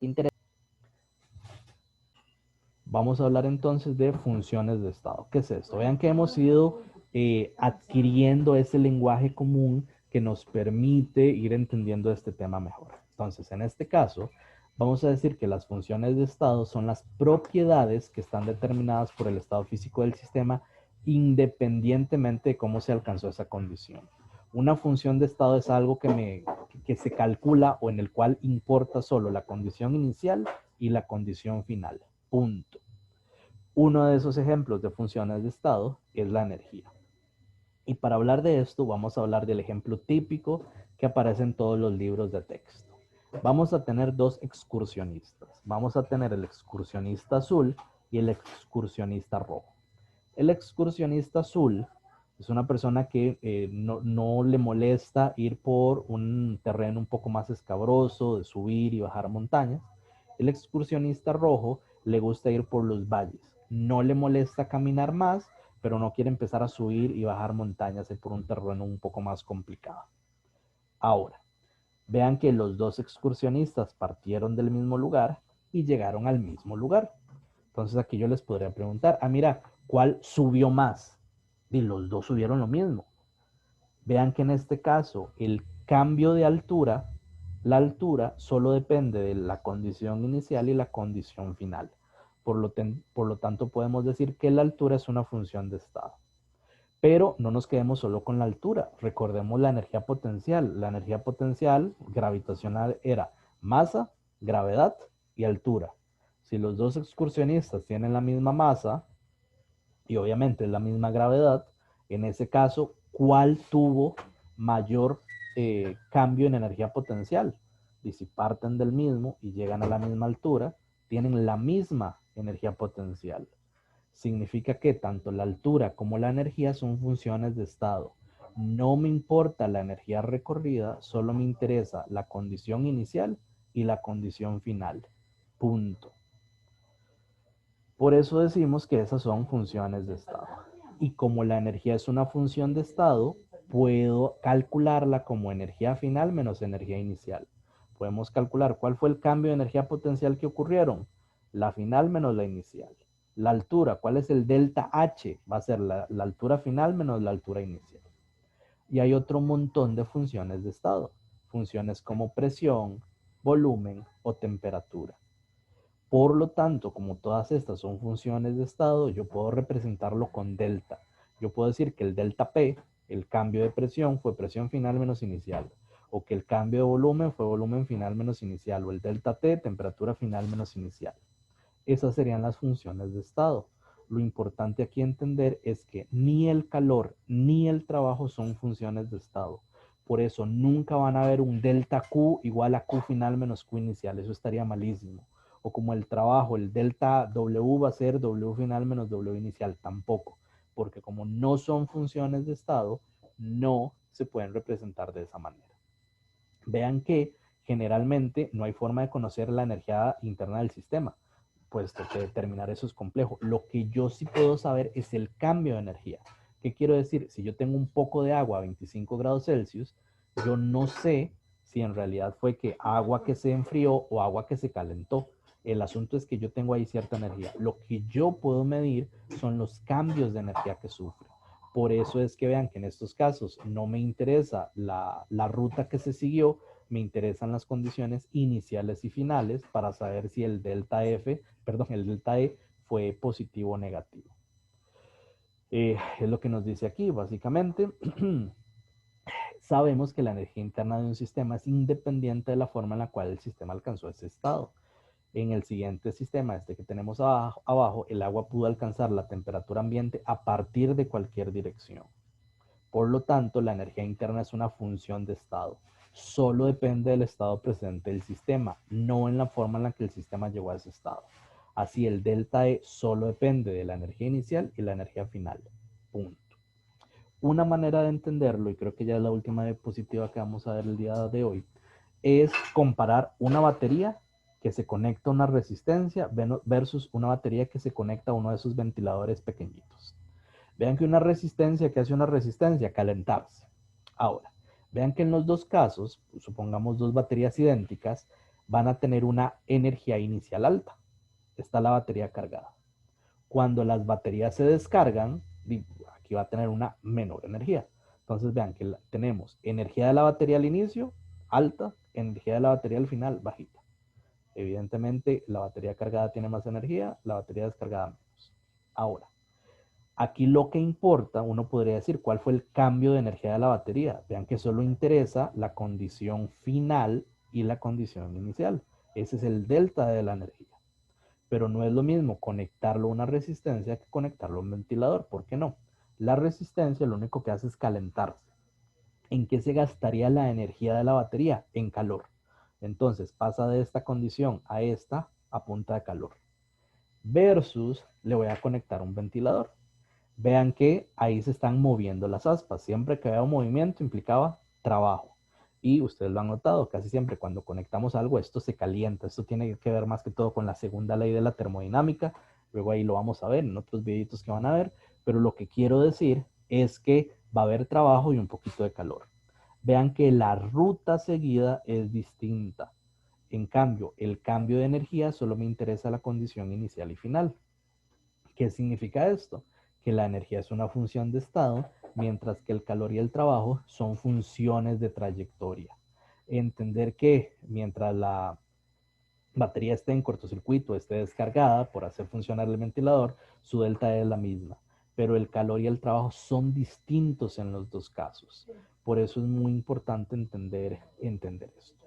Interesante. Vamos a hablar entonces de funciones de estado. ¿Qué es esto? Vean que hemos ido adquiriendo ese lenguaje común que nos permite ir entendiendo este tema mejor. Entonces, en este caso, vamos a decir que las funciones de estado son las propiedades que están determinadas por el estado físico del sistema independientemente de cómo se alcanzó esa condición. Una función de estado es algo que se calcula o en el cual importa solo la condición inicial y la condición final. Punto. Uno de esos ejemplos de funciones de estado es la energía. Y para hablar de esto, vamos a hablar del ejemplo típico que aparece en todos los libros de texto. Vamos a tener dos excursionistas. Vamos a tener el excursionista azul y el excursionista rojo. El excursionista azul es una persona que no le molesta ir por un terreno un poco más escabroso, de subir y bajar montañas. El excursionista rojo le gusta ir por los valles. No le molesta caminar más, pero no quiere empezar a subir y bajar montañas por un terreno un poco más complicado. Ahora, vean que los dos excursionistas partieron del mismo lugar y llegaron al mismo lugar. Entonces aquí yo les podría preguntar, mira, ¿cuál subió más? Y los dos subieron lo mismo. Vean que en este caso el cambio de altura, la altura solo depende de la condición inicial y la condición final. Por lo tanto, podemos decir que la altura es una función de estado. Pero no nos quedemos solo con la altura. Recordemos la energía potencial. La energía potencial gravitacional era masa, gravedad y altura. Si los dos excursionistas tienen la misma masa y obviamente la misma gravedad, en ese caso, ¿cuál tuvo mayor cambio en energía potencial? Y si parten del mismo y llegan a la misma altura, tienen la misma energía potencial. Significa que tanto la altura como la energía son funciones de estado. No me importa la energía recorrida, solo me interesa la condición inicial y la condición final. Punto. Por eso decimos que esas son funciones de estado. Y como la energía es una función de estado, puedo calcularla como energía final menos energía inicial. Podemos calcular cuál fue el cambio de energía potencial que ocurrieron. La final menos la inicial. La altura, ¿cuál es el delta H? Va a ser la altura final menos la altura inicial. Y hay otro montón de funciones de estado. Funciones como presión, volumen o temperatura. Por lo tanto, como todas estas son funciones de estado, yo puedo representarlo con delta. Yo puedo decir que el delta P, el cambio de presión, fue presión final menos inicial. O que el cambio de volumen fue volumen final menos inicial. O el delta T, temperatura final menos inicial. Esas serían las funciones de estado. Lo importante aquí entender es que ni el calor ni el trabajo son funciones de estado. Por eso nunca van a haber un delta Q igual a Q final menos Q inicial. Eso estaría malísimo. O como el trabajo, el delta W va a ser W final menos W inicial. Tampoco. Porque como no son funciones de estado, no se pueden representar de esa manera. Vean que generalmente no hay forma de conocer la energía interna del sistema, puesto que determinar eso es complejo. Lo que yo sí puedo saber es el cambio de energía. ¿Qué quiero decir? Si yo tengo un poco de agua a 25 grados Celsius, yo no sé si en realidad fue que agua que se enfrió o agua que se calentó. El asunto es que yo tengo ahí cierta energía. Lo que yo puedo medir son los cambios de energía que sufre. Por eso es que vean que en estos casos no me interesa la ruta que se siguió, me interesan las condiciones iniciales y finales para saber si el delta F, perdón, el delta E fue positivo o negativo. Es lo que nos dice aquí, básicamente. Sabemos que la energía interna de un sistema es independiente de la forma en la cual el sistema alcanzó ese estado. En el siguiente sistema, este que tenemos abajo, el agua pudo alcanzar la temperatura ambiente a partir de cualquier dirección. Por lo tanto, la energía interna es una función de estado. Solo depende del estado presente del sistema, no en la forma en la que el sistema llegó a ese estado. Así, el delta E solo depende de la energía inicial y la energía final. Punto. Una manera de entenderlo, y creo que ya es la última diapositiva que vamos a ver el día de hoy, es comparar una batería que se conecta a una resistencia versus una batería que se conecta a uno de esos ventiladores pequeñitos. Vean que una resistencia, que hace una resistencia, calentarse. Ahora, vean que en los dos casos, supongamos dos baterías idénticas, van a tener una energía inicial alta. Está la batería cargada. Cuando las baterías se descargan, aquí va a tener una menor energía. Entonces vean que tenemos energía de la batería al inicio, alta, energía de la batería al final, bajita. Evidentemente, la batería cargada tiene más energía, la batería descargada menos. Ahora, aquí lo que importa, uno podría decir, ¿cuál fue el cambio de energía de la batería? Vean que solo interesa la condición final y la condición inicial. Ese es el delta de la energía. Pero no es lo mismo conectarlo a una resistencia que conectarlo a un ventilador. ¿Por qué no? La resistencia lo único que hace es calentarse. ¿En qué se gastaría la energía de la batería? En calor. Entonces pasa de esta condición a esta a punta de calor. Versus le voy a conectar un ventilador. Vean que ahí se están moviendo las aspas. Siempre que había un movimiento implicaba trabajo. Y ustedes lo han notado, casi siempre cuando conectamos algo, esto se calienta. Esto tiene que ver más que todo con la segunda ley de la termodinámica. Luego ahí lo vamos a ver en otros videitos que van a ver. Pero lo que quiero decir es que va a haber trabajo y un poquito de calor. Vean que la ruta seguida es distinta. En cambio, el cambio de energía solo me interesa la condición inicial y final. ¿Qué significa esto? Que la energía es una función de estado, mientras que el calor y el trabajo son funciones de trayectoria. Entender que mientras la batería esté en cortocircuito, esté descargada por hacer funcionar el ventilador, su delta es la misma, pero el calor y el trabajo son distintos en los dos casos. Por eso es muy importante entender esto.